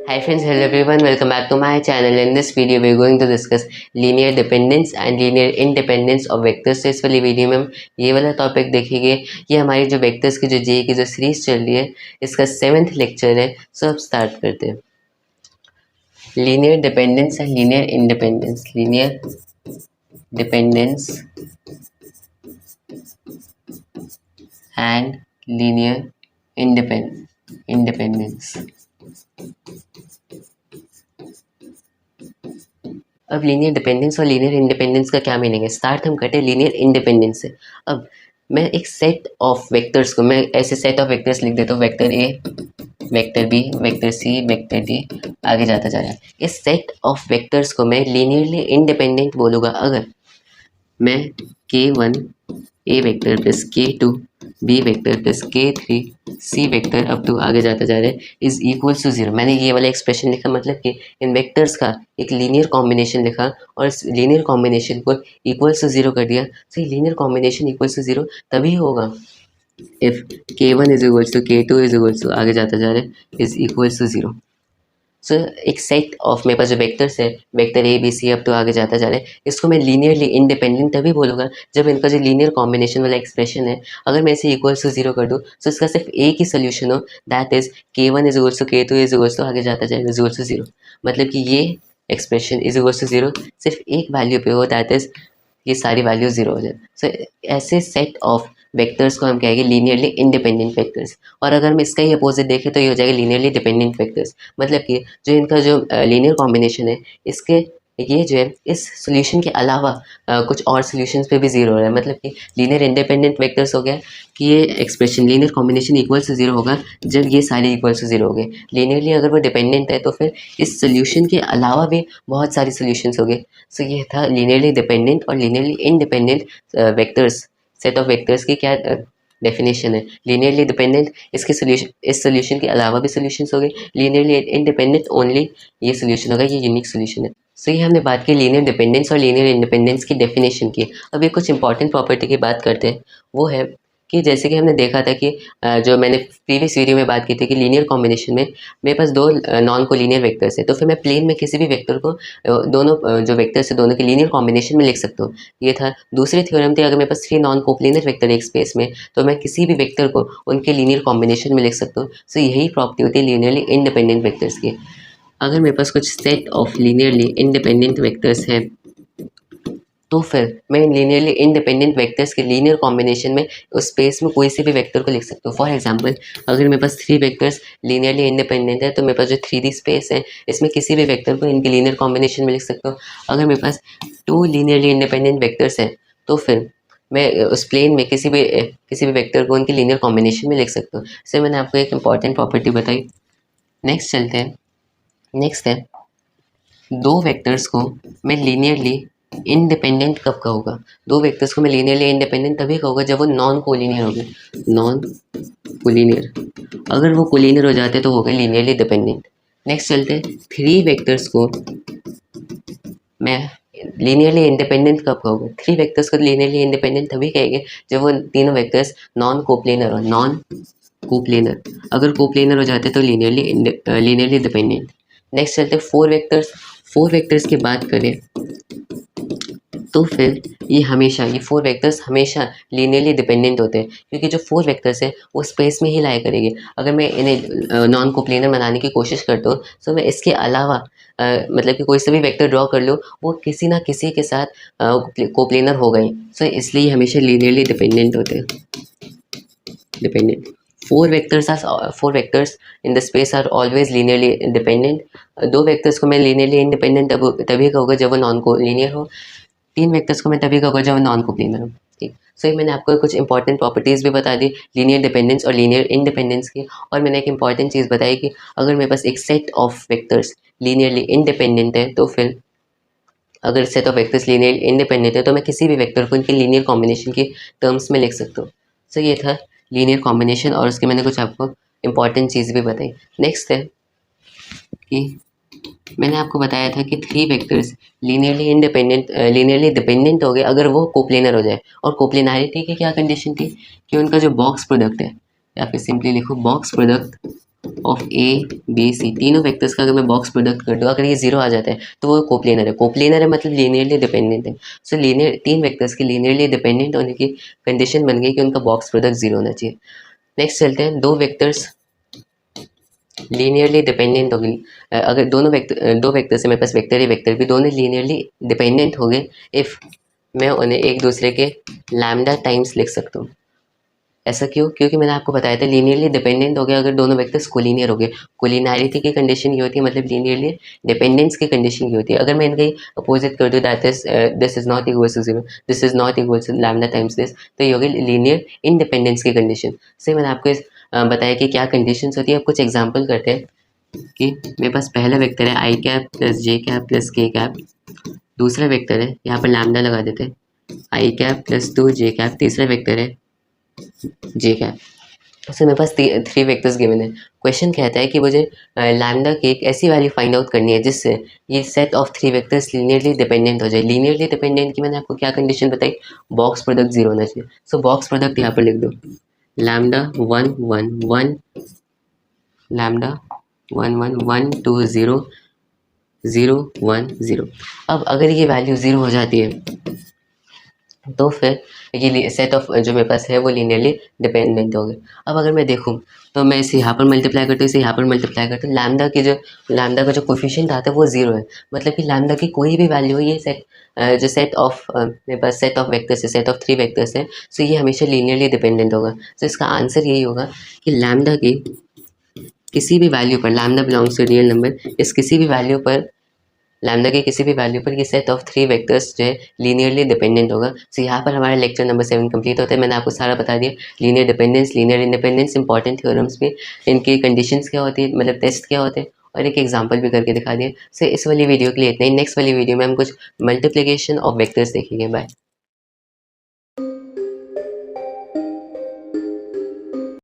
Hi friends, hello everyone, welcome back to my channel. In this video we are going to discuss linear dependence and linear independence of vectors. तो इस वाली video में हम ये वाला topic देखेंगे। ये हमारी जो वेक्टर्स की जो जे की जो सीरीज चल रही है इसका 7th लेक्चर है। सो अब स्टार्ट करते हैं। Linear dependence and linear independence. Linear dependence and linear independence. अब लीनियर डिपेंडेंस और लीनियर इंडिपेंडेंस का क्या मीनिंग है? स्टार्ट हम करते हैं लीनियर इंडिपेंडेंस से। अब मैं एक सेट ऑफ वेक्टर्स को, मैं ऐसे सेट ऑफ वेक्टर्स लिख देता हूँ, vector A, vector B, vector C, vector D, आगे जाता जा रहा है। इस सेट ऑफ वेक्टर्स को मैं लीनियरली इंडिपेंडेंट बोलूँगा अगर मैं k1 A vector plus k2 B vector plus k3 C vector up to आगे जाता जा रहा है इज इक्वल्स टू 0। मैंने ये वाला एक्सप्रेशन लिखा, मतलब कि इन वेक्टर्स का एक लीनियर कॉम्बिनेशन लिखा और इस लीनियर कॉम्बिनेशन को इक्वल्स टू 0 कर दिया। तो ये लीनियर कॉम्बिनेशन इक्वल्स टू 0 तभी होगा if k1 is equals to k2 is equals to आगे जाता जा रहा है इज इक्वल्स टू 0। सो एक सेट ऑफ मेरे पास जो वेक्टर्स है, वेक्टर ए बी सी अब तो आगे जाता जा रहा है, इसको मैं लीनियरली इंडिपेंडेंट तभी बोलूँगा जब इनका जो लीनियर कॉम्बिनेशन वाला एक्सप्रेशन है अगर मैं इसे इक्वल्स टू 0 कर दूँ तो इसका सिर्फ एक ही सोल्यूशन हो, that is k1 is equals to k2 is equals to आगे जाता जाएगा इज इक्वल्स टू 0। मतलब कि ये एक्सप्रेशन इज इक्वल्स टू 0 सिर्फ एक वैल्यू पे हो, दैट इज ये सारी वैल्यू 0 हो जाए। सो ऐसे सेट ऑफ वेक्टर्स को हम कहेंगे लीनियरली इंडिपेंडेंट वेक्टर्स। और अगर हम इसका ही अपोजिट देखें तो ये हो जाएगा लीनियरली डिपेंडेंट वेक्टर्स। मतलब कि जो इनका जो लीनियर कॉम्बिनेशन है इसके ये जो है इस सोल्यूशन के अलावा कुछ और सोल्यूशंस पे भी 0 हो रहा है। मतलब कि लीनियर इंडिपेंडेंट वेक्टर्स हो गया कि ये expression linear combination equals to 0 होगा जब ये सारे इक्वल्स टू 0 हो गए। लीनियरली अगर वो डिपेंडेंट है तो फिर इस सोल्यूशन के अलावा भी बहुत सारी सोल्यूशंस हो गए। सो ये था लीनियरली डिपेंडेंट और linearly independent vectors, set of vectors की क्या डेफिनेशन है। लीनियरली डिपेंडेंट इसके सोल्यूशन, इस सोल्यूशन के अलावा भी सोल्यूशंस हो गए। लीनियरली इंडिपेंडेंट ओनली ये सोल्यूशन होगा, ये यूनिक सोल्यूशन है। सो ये हमने बात की लीनियर डिपेंडेंस और लीनियर इंडिपेंडेंस की डेफिनेशन की। अब ये कुछ इंपॉर्टेंट प्रॉपर्टी की बात करते हैं। वो है कि जैसे कि हमने देखा था कि जो मैंने प्रीवियस वीडियो में बात की थी कि लीनियर कॉम्बिनेशन में मेरे पास दो नॉन कोलिनियर वेक्टर्स है, तो फिर मैं प्लेन में किसी भी वेक्टर को दोनों जो वेक्टर्स है दोनों के लीनियर कॉम्बिनेशन में लिख सकता हूँ। ये था। दूसरी थ्योरम थी अगर मेरे पास 3 नॉन कोप्लेनर वेक्टर एक स्पेस में तो मैं किसी भी वेक्टर को उनके लीनियर कॉम्बिनेशन में लिख सकता हूँ। सो यही प्रॉपर्टी होती है लीनियरली इंडिपेंडेंट वेक्टर्स की। अगर मेरे पास कुछ set of linearly independent vectors है तो फिर मैं लीनियरली इंडिपेंडेंट वेक्टर्स के लीनियर कॉम्बिनेशन में उस स्पेस में कोई से भी वेक्टर को लिख सकता हूँ। फॉर एग्जांपल अगर मेरे पास 3 वेक्टर्स लीनियरली इंडिपेंडेंट है तो मेरे पास जो 3D स्पेस है इसमें किसी भी वेक्टर को इनके लीनियर कॉम्बिनेशन में लिख सकता हूँ। अगर मेरे पास 2 लीनियरली इंडिपेंडेंट वेक्टर्स हैं तो फिर मैं उस प्लेन में किसी भी वेक्टर को उनके लीनियर कॉम्बिनेशन में लिख सकता हूँ। इससे मैंने आपको एक इंपॉर्टेंट प्रॉपर्टी बताई। नेक्स्ट चलते हैं। नेक्स्ट है दो वेक्टर्स को मैं लीनियरली इंडिपेंडेंट कब कहूँगा? दो वेक्टर्स को मैं लीनियरली इंडिपेंडेंट तभी कहूँगा जब वो नॉन कोलिनियर हो गए। नॉन कोलिनियर, अगर वो कोलिनियर हो जाते तो हो गए लीनियरली डिपेंडेंट। नेक्स्ट चलते हैं 3 वेक्टर्स को मैं लीनियरली इंडिपेंडेंट कब कहूँगा? 3 वेक्टर्स को लीनियरली इंडिपेंडेंट तभी कहेंगे जब वो तीनों वेक्टर्स नॉन कोप्लेनर हो। नॉन कोप्लेनर, अगर कोप्लेनर हो जाते तो लीनियरली डिपेंडेंट। नेक्स्ट चलते हैं 4 वेक्टर्स की बात करें तो फिर ये 4 वेक्टर्स हमेशा लीनियरली डिपेंडेंट होते हैं क्योंकि जो 4 वेक्टर्स हैं वो स्पेस में ही लाया करेंगे। अगर मैं इन्हें नॉन कोप्लेनर बनाने की कोशिश करता हूँ तो मैं इसके अलावा मतलब कि कोई से भी वेक्टर ड्रॉ कर लूँ वो किसी ना किसी के साथ कोप्लेनर हो गई। सो इसलिए हमेशा लीनियरली डिपेंडेंट होते हैं। Dependent 4 vectors in the space are always linearly independent. 2 vectors को मैं लीनियरली इंडिपेंडेंट तभी कहूँगा जब वो नॉन कोलिनियर हो। 3 वेक्टर्स को मैं तभी कहूँगा जब वो नॉन कोप्लेनर हो। ठीक। सो ये मैंने आपको कुछ इंपॉर्टेंट प्रॉपर्टीज़ भी बता दी लीनियर डिपेंडेंस और लीनियर इंडिपेंडेंस की। और मैंने एक इंपॉर्टेंट चीज़ बताई कि अगर मेरे पास एक set of vectors linearly independent है तो फिर अगर set of vectors linear independent है तो मैं किसी भी वेक्टर को इनके लीनियर कॉम्बिनेशन के टर्म्स में लिख सकता हूँ। सो ये था लीनियर कॉम्बिनेशन और उसके मैंने कुछ आपको इंपॉर्टेंट चीज़ भी बताई। नेक्स्ट है कि मैंने आपको बताया था कि 3 वेक्टर्स लीनियरली डिपेंडेंट हो गए अगर वो कोप्लेनर हो जाए। और कोप्लेनरिटी की क्या कंडीशन थी कि उनका जो बॉक्स प्रोडक्ट है, या फिर सिंपली लिखो box product of A B C, तीनों वेक्टर्स का अगर मैं बॉक्स प्रोडक्ट कर दूँ, अगर ये जीरो आ जाता है तो वो कोप्लेनर है। कोप्लेनर है मतलब लीनियरली डिपेंडेंट है। सो लीनियर तीन वेक्टर्स की लीनियरली डिपेंडेंट होने की कंडीशन बन गई कि उनका बॉक्स प्रोडक्ट जीरो होना चाहिए। नेक्स्ट चलते हैं, दो वेक्टर्स लीनियरली डिपेंडेंट हो गई। अगर दो वेक्टर से मेरे पास वेक्टर ए वेक्टर बी दोनों लीनियरली डिपेंडेंट हो गए इफ़ मैं उन्हें एक दूसरे के लैम्डा टाइम्स लिख सकता हूँ। ऐसा क्यों? क्योंकि मैंने आपको बताया था लीनियरली डिपेंडेंट हो गया अगर दोनों वेक्टर्स कोलिनियर हो गए। कोलिनियरिटी की कंडीशन ये होती है, मतलब लीनियरली डिपेंडेंस की कंडीशन ये होती है। अगर मैं इनका अपोजिट कर दूँ, that is this is not equal to zero, this is not equal to lambda times this, तो ये होगी लीनियर इंडिपेंडेंस की कंडीशन। से मैंने आपको बताया कि क्या कंडीशंस होती है। अब कुछ एग्जाम्पल करते हैं कि मेरे पास पहला वेक्टर है आई कैप प्लस जे कैप प्लस के कैप, दूसरा वेक्टर है, यहाँ पर लैम्डा लगा देते हैं, आई कैप प्लस 2 जे कैप, तीसरा वेक्टर है जे कैप। तो मेरे पास थ्री वेक्टर्स गिवन है। क्वेश्चन कहता है कि मुझे लैम्डा की एक ऐसी वैल्यू फाइंड आउट करनी है जिससे ये set of three vectors linearly dependent हो जाए। लीनियरली डिपेंडेंट की मैंने आपको क्या कंडीशन बताई, बॉक्स प्रोडक्ट जीरो होना चाहिए। सो बॉक्स प्रोडक्ट यहाँ पर लिख दो, लैम्डा 1 1 1, लैम्डा 1 1 1 2 0 0 1 0। अब अगर ये वैल्यू ज़ीरो हो जाती है तो फिर ये सेट ऑफ जो मेरे पास है वो लीनियरली डिपेंडेंट हो गए। अब अगर मैं देखूँ तो मैं इसे यहाँ पर मल्टीप्लाई करता हूँ, इसे यहाँ पर मल्टीप्लाई करता हूँ, लैम्डा का जो कोफिशिएंट आता है वो जीरो है। मतलब कि लैम्डा की कोई भी वैल्यू हो, ये जो सेट ऑफ मेरे पास सेट ऑफ वेक्टर्स है, सेट ऑफ थ्री वेक्टर्स है, सो ये हमेशा लीनियरली डिपेंडेंट होगा। तो इसका आंसर यही होगा कि लैम्डा की किसी भी वैल्यू पर, lambda belongs to real number, इस किसी भी वैल्यू पर, लैम्डा के किसी भी वैल्यू पर ये सेट ऑफ थ्री वेक्टर्स जो है लीनियरली डिपेंडेंट होगा। सो यहाँ पर हमारा लेक्चर नंबर 7 कंप्लीट होता है। मैंने आपको सारा बता दिया, linear dependence, linear independence, important theorems में इनकी कंडीशंस क्या होती है, मतलब टेस्ट क्या होते हैं, और एक एग्जांपल भी करके दिखा दिया। सो इस वाली वीडियो के लिए इतना ही। नेक्स्ट वाली वीडियो में हम कुछ मल्टीप्लिकेशन ऑफ वेक्टर्स देखेंगे। बाय।